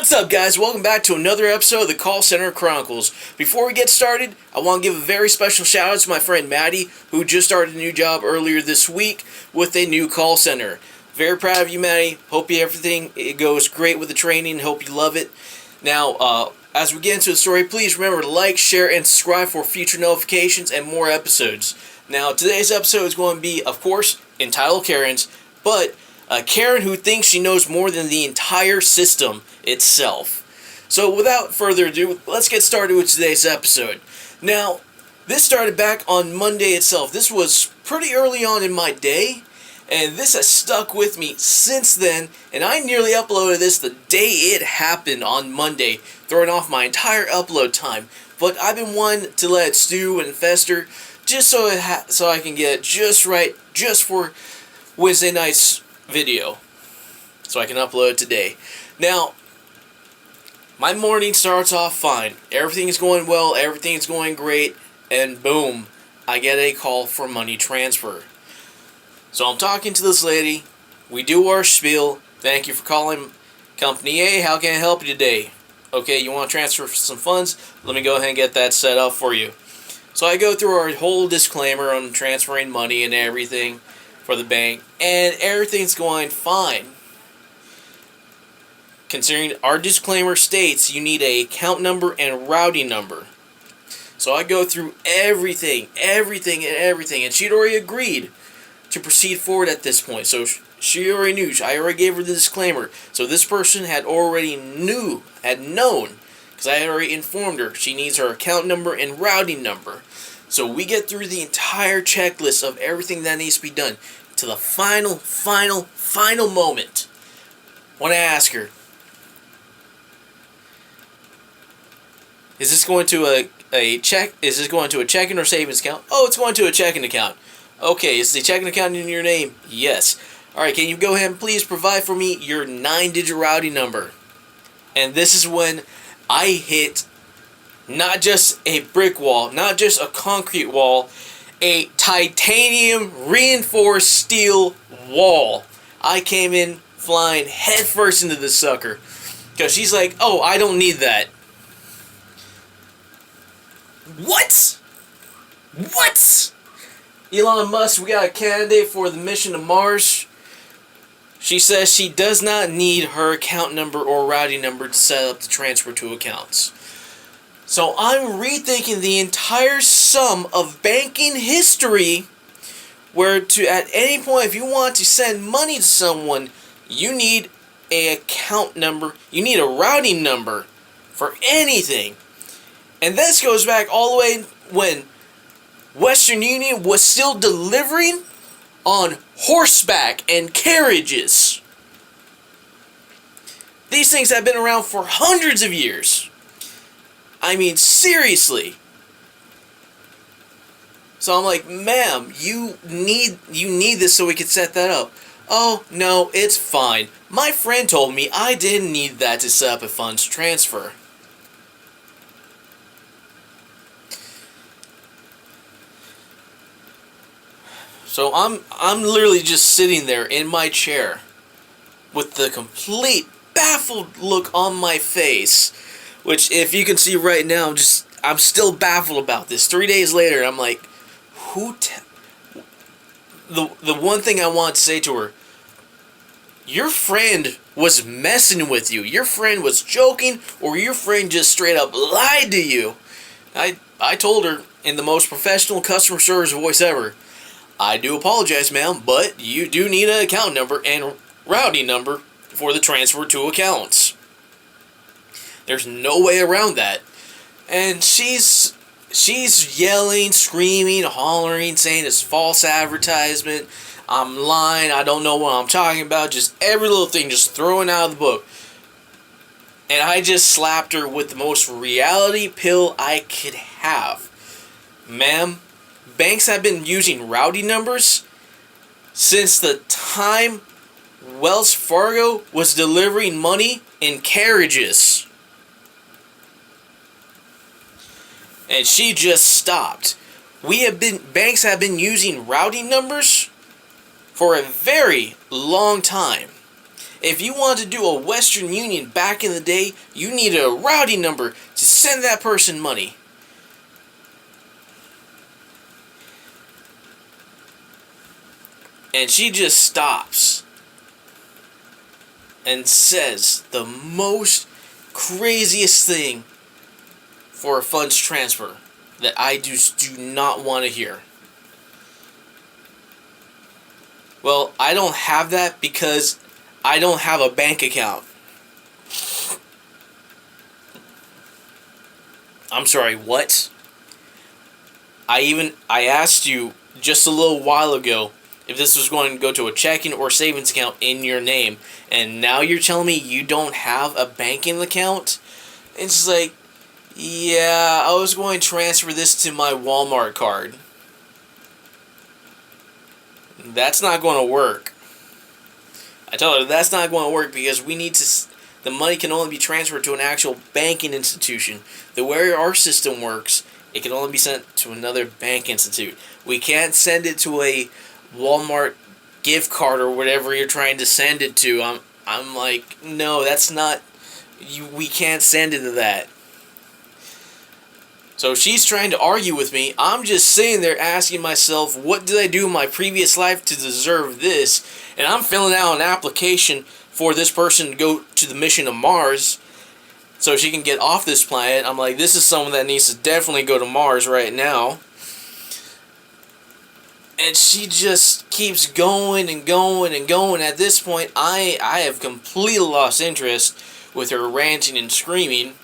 What's up, guys? Welcome back to another episode of the Call Center Chronicles. Before we get started, I want to give a very special shout out to my friend Maddie, who just started a new job earlier this week with a new call center. Very proud of you, Maddie. Hope everything goes great with the training. Hope you love it. Now, as we get into the story, please remember to like, share, and subscribe for future notifications and more episodes. Now, today's episode is going to be, of course, entitled Karen's, but a Karen who thinks she knows more than the entire system itself. So without further ado, let's get started with today's episode. Now, this started back on Monday itself. This was pretty early on in my day, and this has stuck with me since then, and I nearly uploaded this the day it happened on Monday, throwing off my entire upload time. But I've been wanting to let it stew and fester, just so I can get it just right, just for Wednesday night's video, so I can upload it today. Now, my morning starts off fine. Everything is going well, everything is going great, and boom, I get a call for money transfer. So I'm talking to this lady, we do our spiel. Thank you for calling Company A, how can I help you today? Okay, you want to transfer some funds? Let me go ahead and get that set up for you. So I go through our whole disclaimer on transferring money and everything for the bank, and everything's going fine. Considering our disclaimer states you need a account number and routing number. So I go through everything, and she'd already agreed to proceed forward at this point. So she already knew. I already gave her the disclaimer. So this person had known, because I had already informed her she needs her account number and routing number. So we get through the entire checklist of everything that needs to be done to the final moment when I ask her, is this going to a check? Is this going to a checking or savings account? Oh, it's going to a checking account. Okay, is the checking account in your name? Yes. Alright, can you go ahead and please provide for me your 9-digit routing number? And this is when I hit not just a brick wall, not just a concrete wall, a titanium reinforced steel wall. I came in flying headfirst into this sucker. Because she's like, oh, I don't need that. What? Elon Musk, we got a candidate for the mission to Mars. She says she does not need her account number or routing number to set up the transfer to accounts. So I'm rethinking the entire sum of banking history, where at any point if you want to send money to someone, you need an account number, you need a routing number for anything. And this goes back all the way when Western Union was still delivering on horseback and carriages. These things have been around for hundreds of years. I mean, seriously. So I'm like, ma'am, you need this so we can set that up. Oh, no, it's fine. My friend told me I didn't need that to set up a funds transfer. So I'm literally just sitting there in my chair with the complete baffled look on my face. Which, if you can see right now, I'm still baffled about this. 3 days later, I'm like, the one thing I want to say to her, your friend was messing with you. Your friend was joking, or your friend just straight up lied to you. I told her in the most professional customer service voice ever, I do apologize, ma'am, but you do need an account number and routing number for the transfer to accounts. There's no way around that. And she's yelling, screaming, hollering, saying it's false advertisement. I'm lying. I don't know what I'm talking about. Just every little thing just throwing out of the book. And I just slapped her with the most reality pill I could have. Ma'am, banks have been using routing numbers since the time Wells Fargo was delivering money in carriages. And she just stopped. Banks have been using routing numbers for a very long time. If you wanted to do a Western Union back in the day, you needed a routing number to send that person money. And she just stops and says the most craziest thing for a funds transfer that I just do not want to hear. Well, I don't have that because I don't have a bank account. I'm sorry, what? I asked you just a little while ago if this was going to go to a checking or savings account in your name, and now you're telling me you don't have a banking account? It's like, yeah, I was going to transfer this to my Walmart card. That's not going to work. I told her that's not going to work because we need to. The money can only be transferred to an actual banking institution. The way our system works, it can only be sent to another bank institute. We can't send it to a Walmart gift card or whatever you're trying to send it to. I'm like, no, that's not. We can't send it to that. So she's trying to argue with me. I'm just sitting there asking myself, what did I do in my previous life to deserve this? And I'm filling out an application for this person to go to the mission to Mars so she can get off this planet. I'm like, this is someone that needs to definitely go to Mars right now. And she just keeps going and going and going. At this point, I have completely lost interest with her ranting and screaming.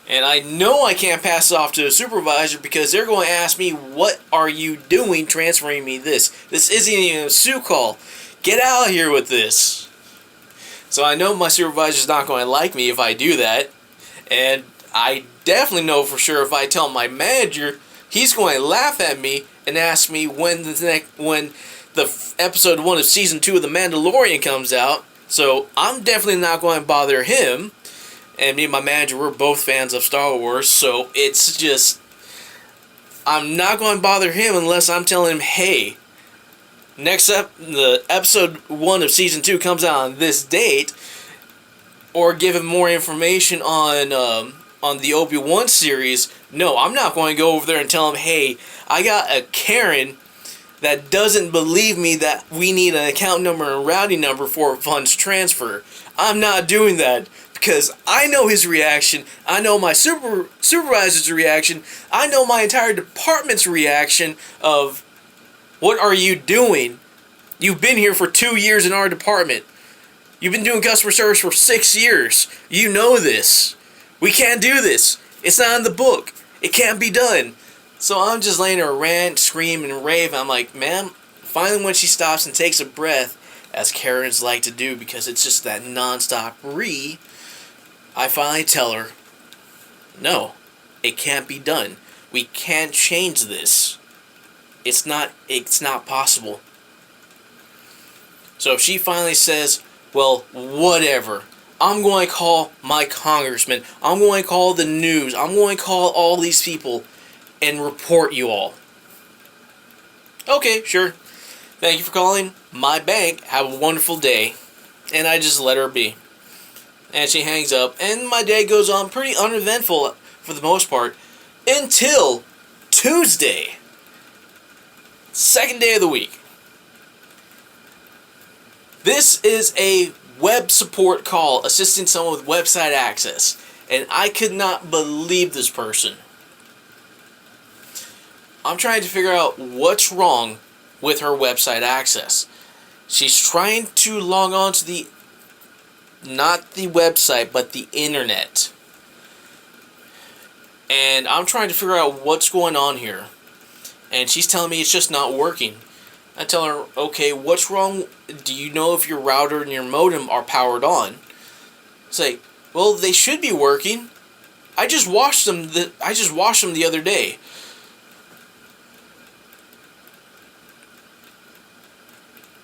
And I know I can't pass it off to a supervisor because they're going to ask me, what are you doing transferring me this? This isn't even a sue call. Get out of here with this. So I know my supervisor's not going to like me if I do that. And I definitely know for sure if I tell my manager, he's going to laugh at me and ask me when the episode 1 of season 2 of The Mandalorian comes out. So I'm definitely not going to bother him. And me and my manager, we're both fans of Star Wars, so it's just, I'm not going to bother him unless I'm telling him, hey, next up, the episode 1 of season 2 comes out on this date, or give him more information on the Obi-Wan series. No, I'm not going to go over there and tell him, hey, I got a Karen that doesn't believe me that we need an account number and routing number for a funds transfer. I'm not doing that. Because I know his reaction, I know my supervisor's reaction, I know my entire department's reaction of, what are you doing? You've been here for 2 years in our department. You've been doing customer service for 6 years. You know this. We can't do this. It's not in the book. It can't be done. So I'm just letting her rant, scream, and rave. I'm like, ma'am, finally when she stops and takes a breath, as Karens like to do because it's just that non-stop I finally tell her, no, it can't be done. We can't change this. It's not possible. So she finally says, well, whatever. I'm going to call my congressman. I'm going to call the news. I'm going to call all these people and report you all. Okay, sure. Thank you for calling my bank. Have a wonderful day. And I just let her be. And she hangs up, and my day goes on pretty uneventful for the most part until Tuesday, second day of the week. This is a web support call assisting someone with website access, and I could not believe this person. I'm trying to figure out what's wrong with her website access. She's trying to log on to not the website, but the internet. And I'm trying to figure out what's going on here. And she's telling me it's just not working. I tell her, okay, what's wrong? Do you know if your router and your modem are powered on? It's like, well, they should be working. I just washed them the other day.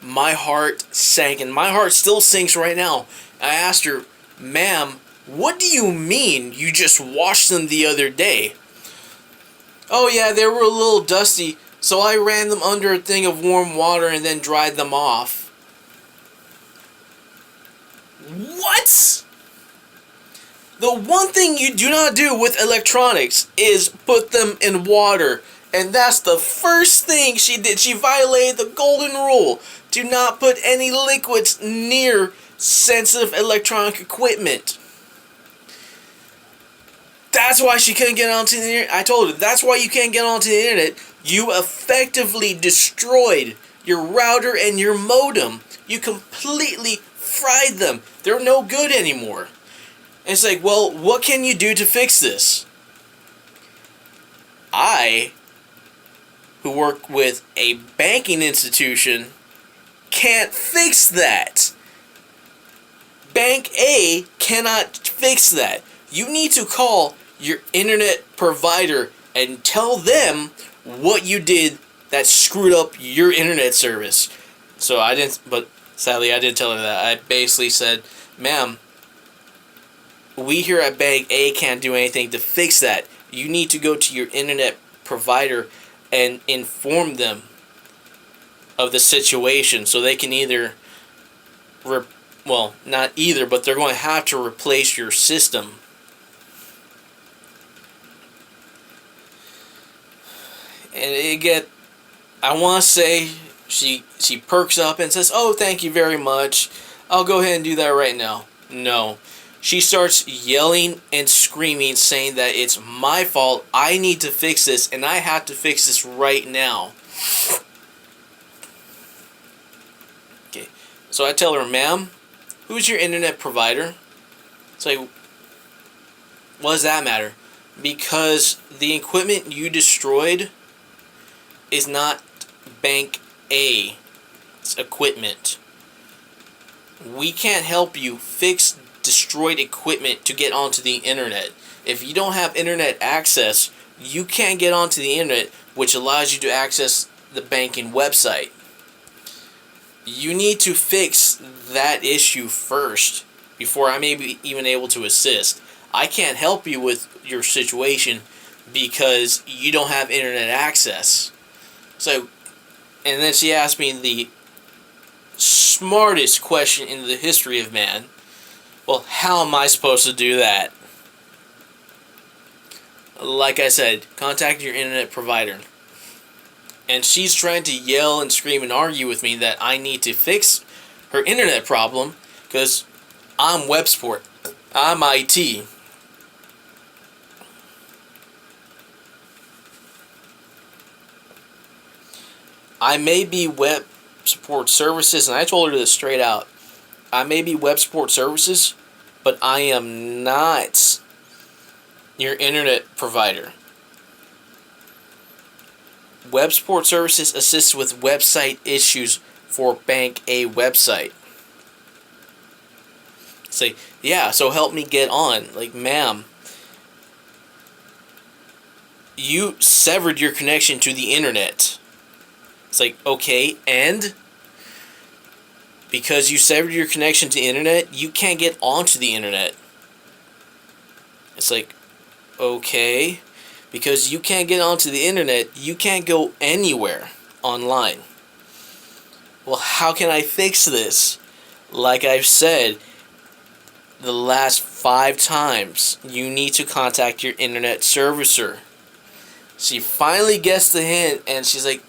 My heart sank, and my heart still sinks right now. I asked her, ma'am, what do you mean you just washed them the other day? Oh yeah, they were a little dusty, so I ran them under a thing of warm water and then dried them off. What? The one thing you do not do with electronics is put them in water. And that's the first thing she did. She violated the golden rule. Do not put any liquids near sensitive electronic equipment. That's why she couldn't get onto the internet. I told her, that's why you can't get onto the internet. You effectively destroyed your router and your modem. You completely fried them. They're no good anymore. And it's like, well, what can you do to fix this? I, who work with a banking institution, can't fix that. Bank A cannot fix that. You need to call your internet provider and tell them what you did that screwed up your internet service. So I didn't, but sadly I didn't tell her that. I basically said, ma'am, we here at Bank A can't do anything to fix that. You need to go to your internet provider and inform them of the situation so they can either, well, not either, but they're going to have to replace your system. And I want to say, she perks up and says, oh, thank you very much. I'll go ahead and do that right now. No. She starts yelling and screaming, saying that it's my fault, I need to fix this, and I have to fix this right now. Okay, so I tell her, ma'am, who's your internet provider? It's like, what does that matter? Because the equipment you destroyed is not Bank A's equipment. We can't help you fix destroyed equipment to get onto the internet. If you don't have internet access, you can't get onto the internet, which allows you to access the banking website. You need to fix that issue first before I may be even able to assist. I can't help you with your situation because you don't have internet access. So, and then she asked me the smartest question in the history of man. Well, how am I supposed to do that? Like I said, contact your internet provider. And she's trying to yell and scream and argue with me that I need to fix her internet problem because I'm web support. I'm IT. I may be web support services, and I told her this straight out. I may be web support services, but I am not your internet provider. Web support services assists with website issues for Bank A website. Say, yeah, so help me get on. Like, ma'am, you severed your connection to the internet. It's like, okay, and because you severed your connection to the internet, you can't get onto the internet. It's like, okay, because you can't get onto the internet, you can't go anywhere online. Well, how can I fix this? Like I've said the last 5 times, you need to contact your internet servicer. She finally gets the hint, and she's like,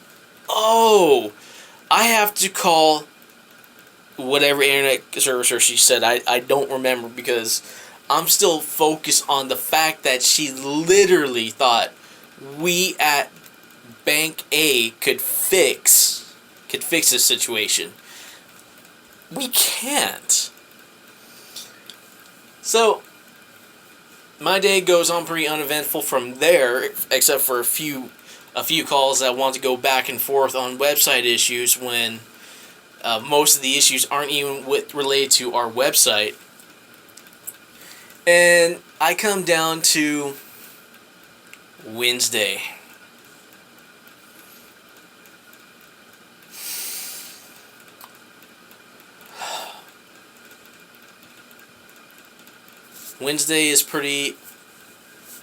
oh, I have to call whatever internet servicer she said. I don't remember because I'm still focused on the fact that she literally thought we at Bank A could fix this situation. We can't. So my day goes on pretty uneventful from there, except for a few calls that want to go back and forth on website issues when most of the issues aren't even related to our website. And I come down to Wednesday. Wednesday is pretty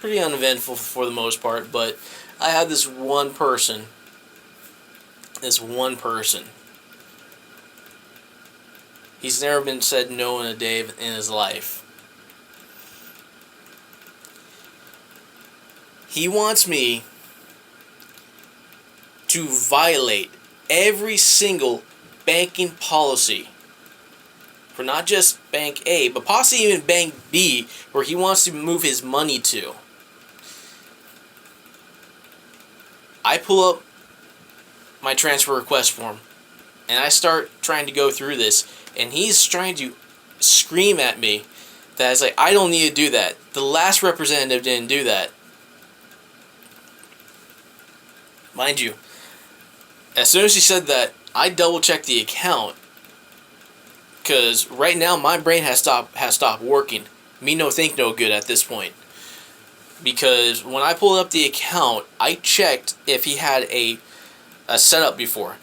uneventful for the most part, but I had this one person He's never been said no in a day in his life. He wants me to violate every single banking policy for not just Bank A, but possibly even Bank B, where he wants to move his money to. I pull up my transfer request form, and I start trying to go through this, and he's trying to scream at me that it's like, I don't need to do that. The last representative didn't do that. Mind you, as soon as he said that, I double-checked the account, because right now my brain has stopped working. Me no think no good at this point. Because when I pulled up the account, I checked if he had a setup before.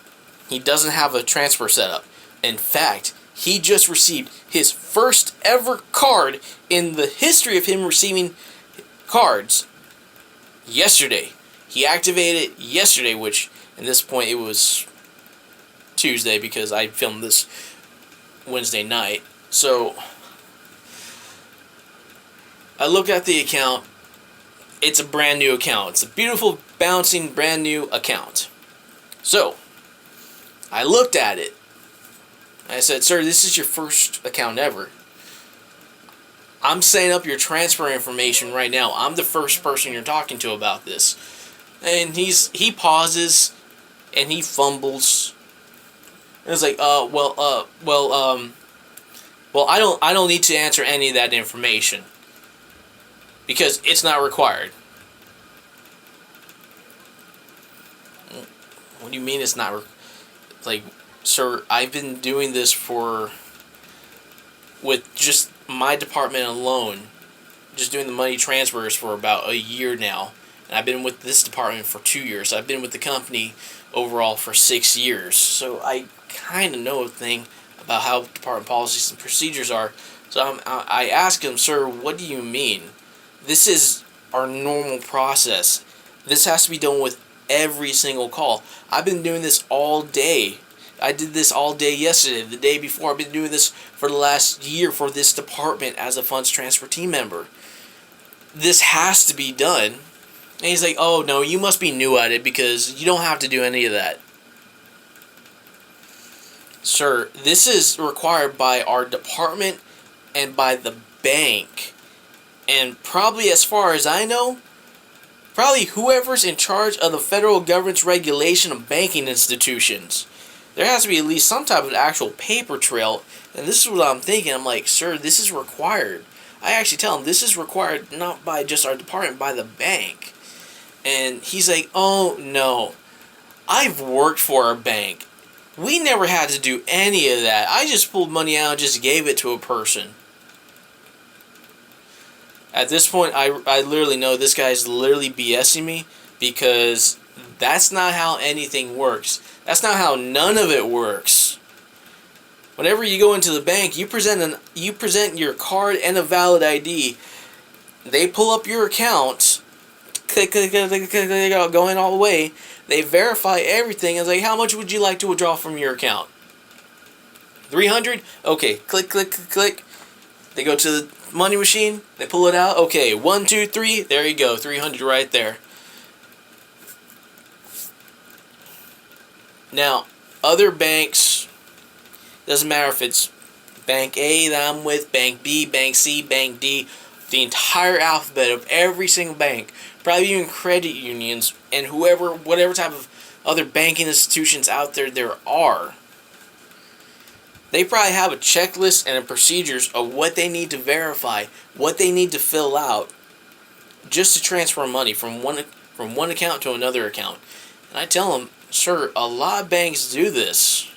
He doesn't have a transfer setup. In fact, he just received his first ever card in the history of him receiving cards yesterday. He activated it yesterday, which at this point it was Tuesday because I filmed this Wednesday night. So I look at the account. It's a brand new account. It's a beautiful, bouncing, brand new account. So I looked at it. I said, sir, this is your first account ever. I'm setting up your transfer information right now. I'm the first person you're talking to about this. And he pauses and he fumbles. And it's like, well, I don't need to answer any of that information because it's not required. What do you mean it's not like, sir, I've been doing this with just my department alone, just doing the money transfers for about a year now. And I've been with this department for 2 years. I've been with the company overall for 6 years. So I kind of know a thing about how department policies and procedures are. So I ask him, sir, what do you mean? This is our normal process. This has to be done with every single call. I've been doing this all day. I did this all day yesterday, the day before. I've been doing this for the last year for this department as a funds transfer team member. This has to be done. And he's like, oh, no, you must be new at it because you don't have to do any of that. Sir, this is required by our department and by the bank. And probably, as far as I know, probably whoever's in charge of the federal government's regulation of banking institutions. There has to be at least some type of actual paper trail. And this is what I'm thinking. I'm like, sir, this is required. I actually tell him this is required not by just our department, by the bank. And he's like, oh, no. I've worked for a bank. We never had to do any of that. I just pulled money out and just gave it to a person. At this point, I literally know this guy's literally BSing me because that's not how anything works. That's not how none of it works. Whenever you go into the bank, you present your card and a valid ID. They pull up your account, click, going all the way. They verify everything. It's like, how much would you like to withdraw from your account? 300? Okay, click, click, click, click. They go to the money machine. They pull it out. Okay, 1, 2, 3. There you go, 300 right there. Now, other banks, doesn't matter if it's Bank A that I'm with, Bank B, Bank C, Bank D, the entire alphabet of every single bank, probably even credit unions, and whatever type of other banking institutions out there are. They probably have a checklist and a procedures of what they need to verify, what they need to fill out, just to transfer money from one account to another account. And I tell them, sir, a lot of banks do this.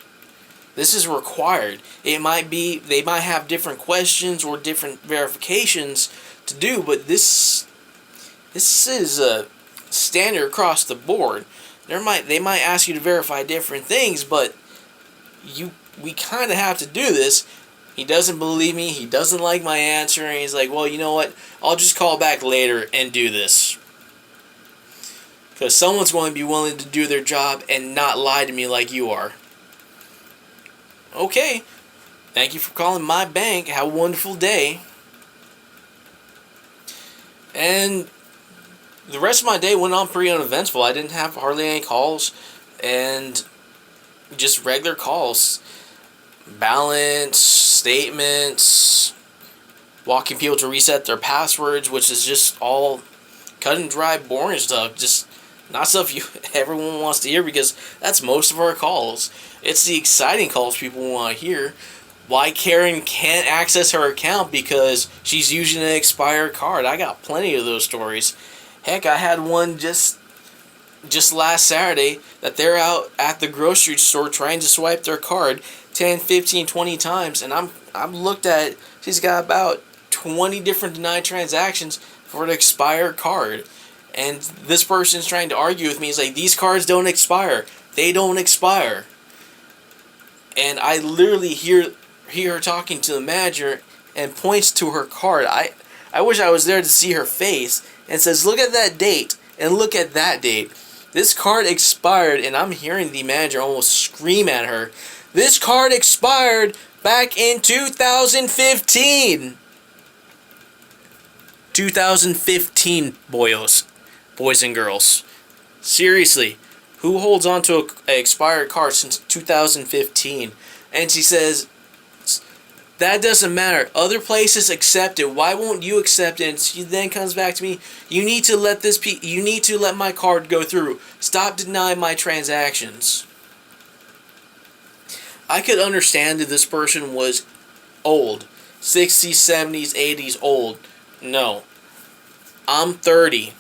This is required. They might have different questions or different verifications to do, but this is a standard across the board. They might ask you to verify different things, but we kind of have to do this. He doesn't believe me. He doesn't like my answer, and he's like, well, you know what? I'll just call back later and do this. Because someone's going to be willing to do their job and not lie to me like you are. Okay. Thank you for calling my bank. Have a wonderful day. And the rest of my day went on pretty uneventful. I didn't have hardly any calls, and just regular calls. Balance, statements, walking people to reset their passwords, which is just all cut and dry, boring stuff. Just not stuff everyone wants to hear, because that's most of our calls. It's the exciting calls people want to hear. Why Karen can't access her account because she's using an expired card. I got plenty of those stories. Heck, I had one just last Saturday that they're out at the grocery store trying to swipe their card 10, 15, 20 times, and I'm looked at, she's got about 20 different denied transactions for an expired card. And this person's trying to argue with me. He's like, these cards don't expire. They don't expire. And I literally hear her talking to the manager and points to her card. I wish I was there to see her face, and says, look at that date and look at that date. This card expired, and I'm hearing the manager almost scream at her, this card expired back in 2015. 2015, boys and girls. Seriously, who holds on to an expired card since 2015? And she says, that doesn't matter. Other places accept it. Why won't you accept it? And she then comes back to me. You need to let my card go through. Stop denying my transactions. I could understand if this person was old. 60s, 70s, 80s, old. No. I'm 30.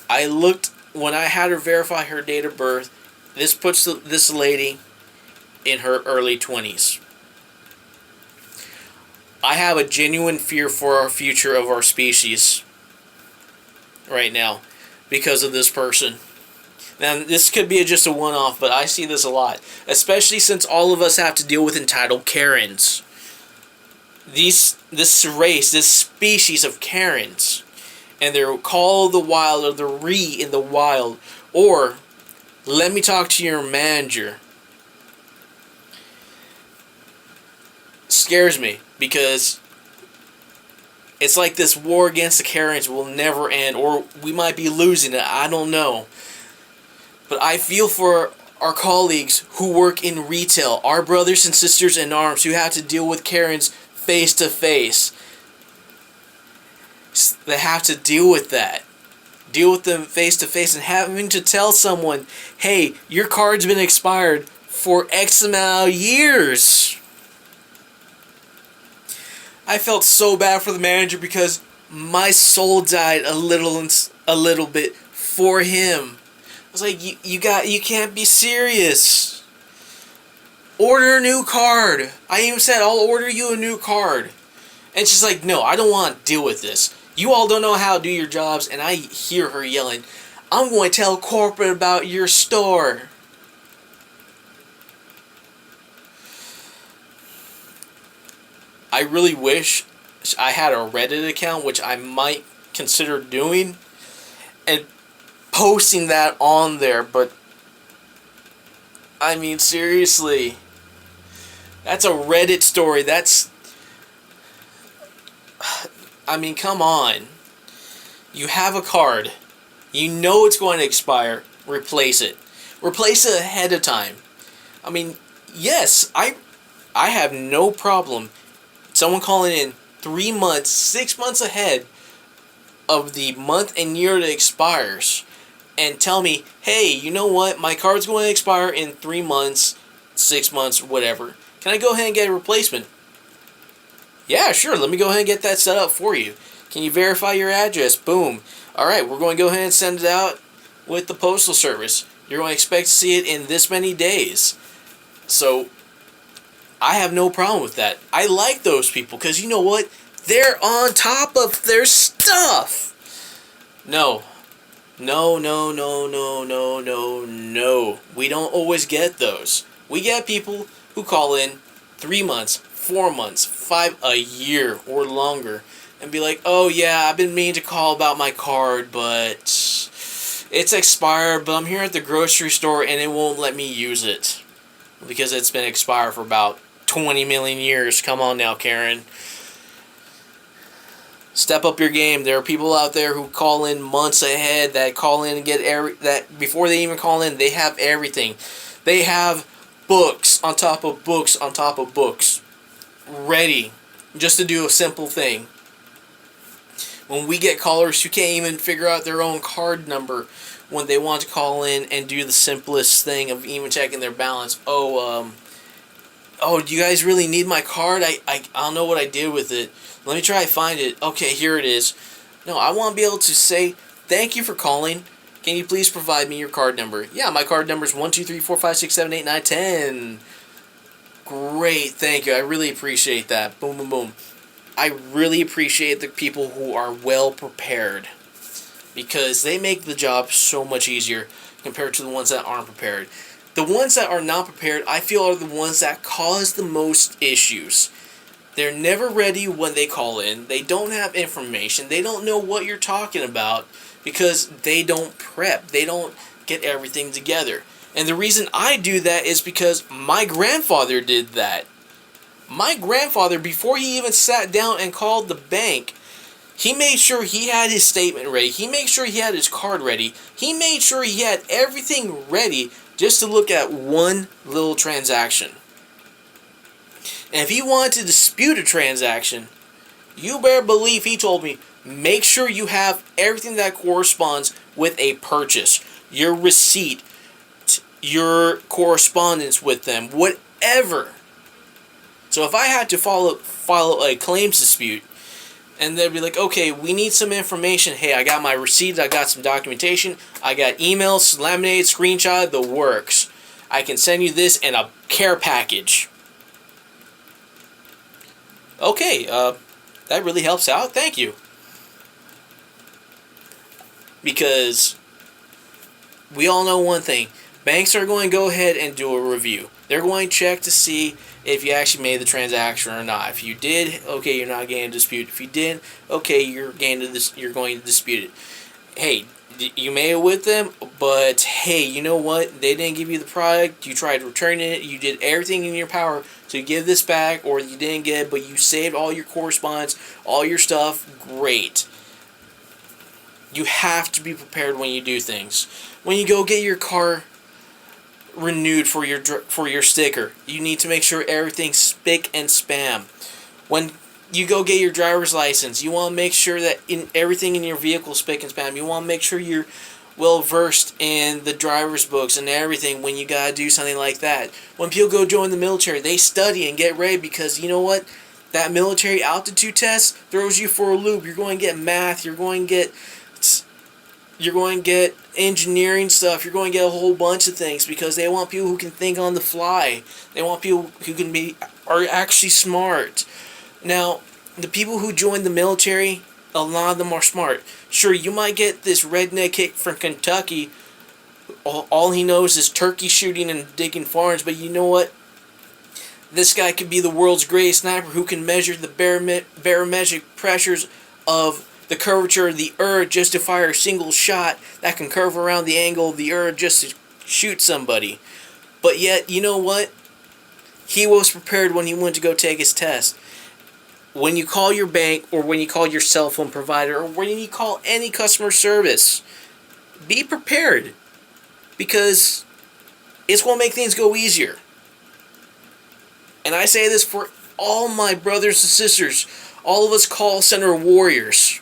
I looked, when I had her verify her date of birth, this puts this lady in her early 20s. I have a genuine fear for our future of our species right now because of this person. Now, this could be just a one-off, but I see this a lot, especially since all of us have to deal with entitled Karens. This race, this species of Karens, and they're called the wild, or the in the wild, or let me talk to your manager. Scares me, because it's like this war against the Karens will never end, or we might be losing it. I don't know. But I feel for our colleagues who work in retail, our brothers and sisters in arms who have to deal with Karens face to face. They have to deal with that. Deal with them face to face, and having to tell someone, hey, your card's been expired for X amount of years. I felt so bad for the manager because my soul died a little bit for him. I was like, you can't be serious. Order a new card. I even said, I'll order you a new card. And she's like, no, I don't want to deal with this. You all don't know how to do your jobs. And I hear her yelling, I'm going to tell corporate about your store. I really wish I had a Reddit account, which I might consider doing, and posting that on there, but I mean, seriously, that's a Reddit story. I mean, come on. You have a card. You know it's going to expire. Replace it. Replace it ahead of time. I mean, yes, I have no problem someone calling in 3 months, 6 months ahead of the month and year that expires and tell me, hey, you know what, my card's going to expire in 3 months, 6 months, whatever. Can I go ahead and get a replacement? Yeah, sure, let me go ahead and get that set up for you. Can you verify your address? Boom. Alright, we're going to go ahead and send it out with the postal service. You're going to expect to see it in this many days. So, I have no problem with that. I like those people because you know what? They're on top of their stuff. No. No. We don't always get those. We get people who call in 3 months, 4 months, 5, a year or longer and be like, oh yeah, I've been meaning to call about my card, but it's expired, but I'm here at the grocery store and it won't let me use it because it's been expired for about 20 million years. Come on now, Karen. Step up your game. There are people out there who call in months ahead, that call in and get that before they even call in, they have everything. They have books on top of books on top of books ready just to do a simple thing. When we get callers who can't even figure out their own card number when they want to call in and do the simplest thing of even checking their balance. Oh, do you guys really need my card? I don't know what I did with it. Let me try to find it. Okay, here it is. No, I want to be able to say, thank you for calling. Can you please provide me your card number? Yeah, my card number is 1, 2, 3, 4, 5, 6, 7, 8, 9, 10. Great, thank you. I really appreciate that. Boom, boom, boom. I really appreciate the people who are well prepared, because they make the job so much easier compared to the ones that aren't prepared. The ones that are not prepared, I feel, are the ones that cause the most issues. They're never ready when they call in. They don't have information. They don't know what you're talking about because they don't prep. They don't get everything together. And the reason I do that is because my grandfather did that. My grandfather, before he even sat down and called the bank, he made sure he had his statement ready. He made sure he had his card ready. He made sure he had everything ready just to look at one little transaction. And if he wanted to dispute a transaction, you better believe he told me, make sure you have everything that corresponds with a purchase. Your receipt, your correspondence with them, whatever. So if I had to file a claims dispute, and they'd be like, okay, we need some information. Hey, I got my receipts, I got some documentation, I got emails, laminated, screenshot, the works. I can send you this in a care package. Okay, that really helps out. Thank you. Because we all know one thing. Banks are going to go ahead and do a review. They're going to check to see if you actually made the transaction or not. If you did, okay, you're not going to dispute. If you didn't, okay, you're going to dispute it. Hey, you made it with them, but hey, you know what? They didn't give you the product. You tried returning it. You did everything in your power to give this back, or you didn't get it, but you saved all your correspondence, all your stuff. Great. You have to be prepared when you do things. When you go get your car renewed for your sticker, you need to make sure everything's spick and spam. When you go get your driver's license, you want to make sure that everything in your vehicle is spick and spam. You want to make sure you're well versed in the driver's books and everything when you gotta do something like that. When people go join the military, they study and get ready, because you know what? That military altitude test throws you for a loop. You're going to get math. You're going to get engineering stuff. You're going to get a whole bunch of things, because they want people who can think on the fly. They want people who are actually smart. Now, the people who join the military, a lot of them are smart. Sure, you might get this redneck kid from Kentucky. All he knows is turkey shooting and digging farms. But you know what? This guy could be the world's greatest sniper who can measure the barometric pressures of the curvature of the earth just to fire a single shot that can curve around the angle of the earth just to shoot somebody. But yet, you know what? He was prepared when he went to go take his test. When you call your bank, or when you call your cell phone provider, or when you call any customer service, be prepared, because it's going to make things go easier. And I say this for all my brothers and sisters, all of us call center warriors.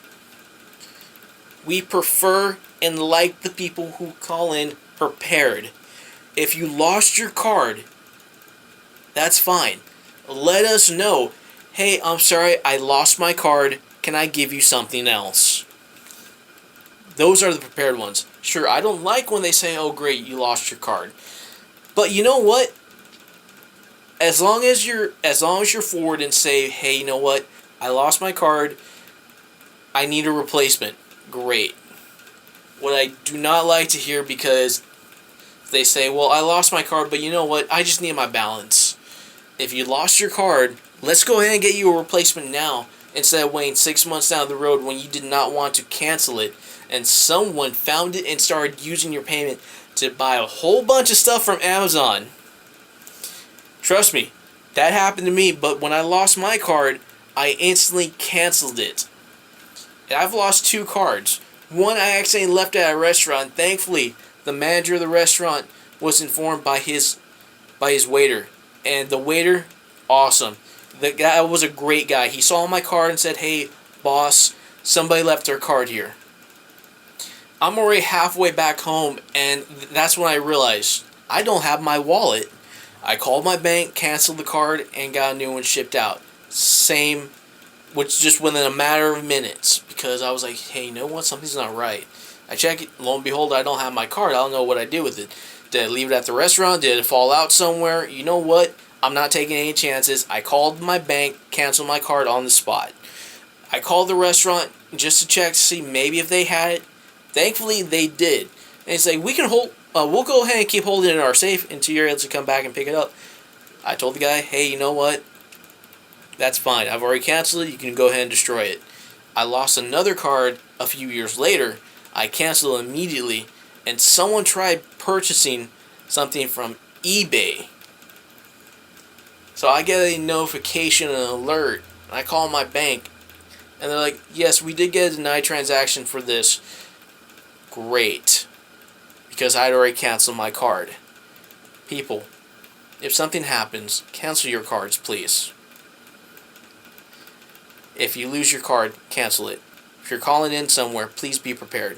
We prefer and like the people who call in prepared. If you lost your card, that's fine. Let us know. Hey, I'm sorry, I lost my card. Can I give you something else? Those are the prepared ones. Sure, I don't like when they say, oh great, you lost your card. But you know what? As long as you're forward and say, hey, you know what? I lost my card. I need a replacement. Great. What I do not like to hear, because they say, well, I lost my card, but you know what? I just need my balance. If you lost your card, let's go ahead and get you a replacement now, instead of waiting 6 months down the road when you did not want to cancel it, and someone found it and started using your payment to buy a whole bunch of stuff from Amazon. Trust me, That happened to me, but when I lost my card, I instantly canceled it. And I've lost 2 cards. One I accidentally left at a restaurant. Thankfully, the manager of the restaurant was informed by his waiter. And the waiter, awesome. The guy was a great guy. He saw my card and said, "Hey, boss, somebody left their card here." I'm already halfway back home, and that's when I realized I don't have my wallet. I called my bank, canceled the card, and got a new one shipped out. Same, which just within a matter of minutes, because I was like, hey, you know what? Something's not right. I check it, lo and behold, I don't have my card. I don't know what I did with it. Did I leave it at the restaurant? Did it fall out somewhere? You know what? I'm not taking any chances. I called my bank, canceled my card on the spot. I called the restaurant just to check to see maybe if they had it. Thankfully, they did. And it's like, we'll go ahead and keep holding it in our safe until you're able to come back and pick it up. I told the guy, hey, you know what? That's fine. I've already canceled it. You can go ahead and destroy it. I lost another card a few years later. I canceled it immediately. And someone tried purchasing something from eBay. So I get a notification, an alert. And I call my bank. And they're like, yes, we did get a denied transaction for this. Great. Because I had already canceled my card. People, if something happens, cancel your cards, please. If you lose your card, cancel it. If you're calling in somewhere, please be prepared.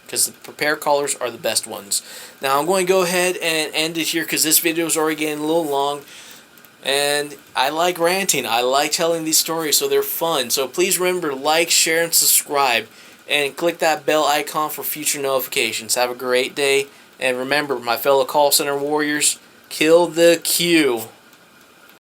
Because the prepared callers are the best ones. Now I'm going to go ahead and end it here because this video is already getting a little long. And I like ranting. I like telling these stories, so they're fun. So please remember to like, share, and subscribe. And click that bell icon for future notifications. Have a great day. And remember, my fellow call center warriors, kill the queue.